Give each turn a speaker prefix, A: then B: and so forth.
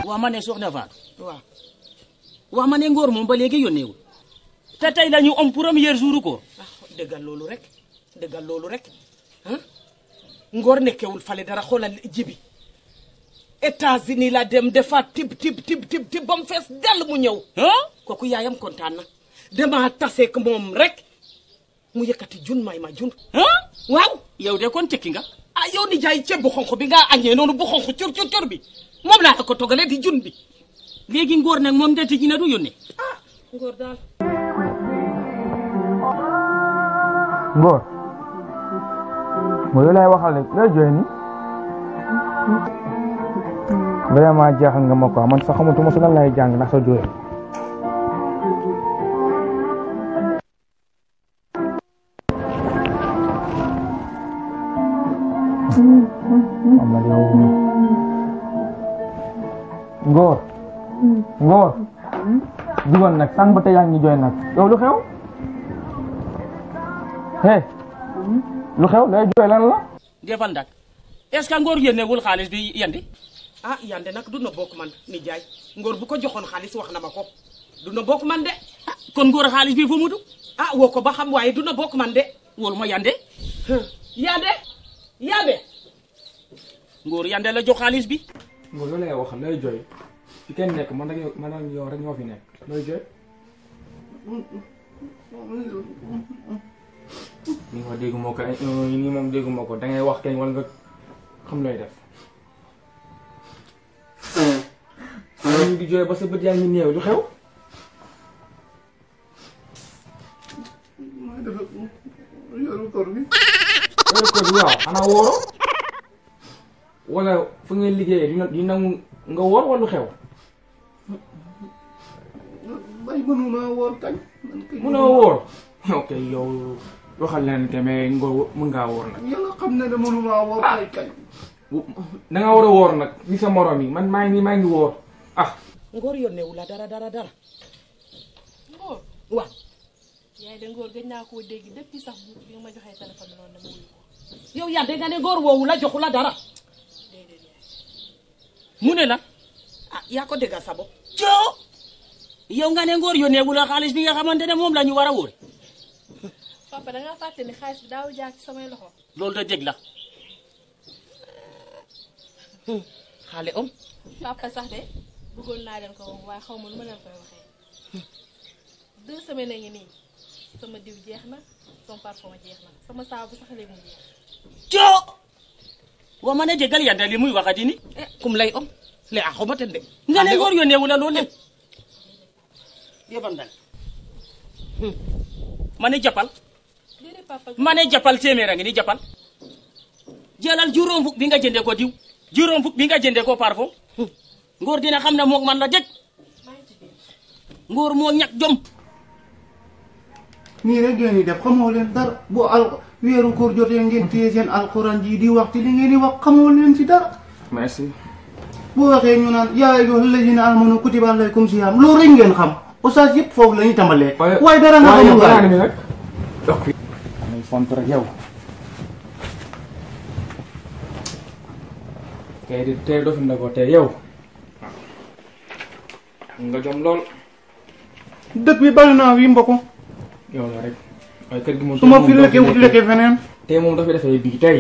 A: waa ma ne soxna Fatou waaw waa ma ne Ngor moom ba léegi yónneewul te tey la ñu am premier jour ko
B: dëggal loolu rek ah Ngor nekkewul fale dara xoolal jibi États-Unis la dem defa tib ba mu fees dell mu ñëw kooku yaayam kontaan na dama taseek moom rek mu yëkkati jun may ma jun waaw
A: yow de kon tekki nga
B: yow ni jaay ceeb bu xonq bi nga añee noonu bu xonq cur bi moom laa ko togalee di jun bi
A: léegi Ngor nag moom de tijji na du yónnee
B: Ngor daal
C: Ngor mooy lay waxal rek lay jooy ni vraiment jaaxal nga ma quoi man sax xamatuma su lan lay jàng ndax sa jooy am na yow Ngor jugoon nag sànq ba tey yaa ngi jooy nag yow lu xew lu xew lay jooy lan la
A: defal ndak est-ce que Ngor yónneewul xaalis bi yandi
B: yande nag du na bokk man ni jaay Ngor bu ko joxoon xaalis wax na ma ko du na bokk man de
A: kon Ngor xaalis bi fu mu du
B: woo ko ba xam waaye du na bokk man de
A: wóolu ma yande
B: yande
A: Ngor yande la jox xaalis bi
C: Ngor loolu lay wax lay jooy fi kenn nekk man ak yow rek ñoo fi nekk looy jooy ni nga dégguma ko ni moom dégguma ko dangay wax kenn wala nga xam looy def ñu di jooy ba sa bët yaa ngi néew lu xew yoru koor bi waaw xanaa wóoro wala fu ngeen liggéeyee di nangu nga wóor wala lu xew
D: bay mënuma wóor kañ
C: mënoo wóor ok yow waxal leen te mais mën ngaa wóor nag
D: yàlla xam ne de mënuma wóor kañ
C: da nga war a wóor nag ni sa morom yi man maa ngi wóor
B: Ngor yónneewu la dara
E: Ngor
B: waaw
E: yaay de Ngor gëj naa koo dégg depuis sax bi nga ma joxee téléphone noonu dama wuyu ko
B: yow yaa dégg nga ne Ngor woowu la joxu la dara
E: déedéet yaay
A: mu ne la
B: yaa ko déggal sa bopp
A: coo yow nga ne Ngor yónneewul la xaalis bi nga xamante ne moom la ñu war a wóor
E: papa da ngaa fàtte ni xaalis bi daaw jaar ci samay loxo
A: loolu da dégg la
B: xaale
E: papa sax de bëggoon naa leen ko wax waaye xaw ma nu ma leen koy waxee 2 semaines a ngi nii sama diw jeex na sama parfum jeex na sama saabu sax léegi mu jeex
A: coo wa ma ne déggal yande li muy waxati ni
B: kum lay le a xoma ten de
A: nga ne Ngor yónneewul la loolu lépp yëbal ndal ma ne jàppal
E: déedéet papa
A: ma ne jàppal téeméer a ngi ni jàppal jëlal juróom fukk bi nga jëndee ko diw juróom fukk bi nga jëndee ko parfum Ngor dina xam ne moom man la dëgg Ngor moo ñàkk jom
D: nii rek ngeen di def xamoo leen dara bu weeru koor jotee ngeen téye seen alxuraan ji di wax ci li ngeen di wax xamoo leen ci dara
C: merci
D: bu waxee ñu naan yaa ayyuhal lazina amanu kutiba alaykum siyaam loolu rek ngeen xam oustaz yëpp foofu la ñuy tàmbalee waaye dara nga xamul waaye
C: nag damay font rek yow kay di tey doo fi na ko tey yow nga jom lool
D: dëkk bi bari naa wi mbokk
C: yow la rek waaye kër gi moom
D: su ma fi lekkee wut lekkee feneen
C: tey moom dafay defee bii tey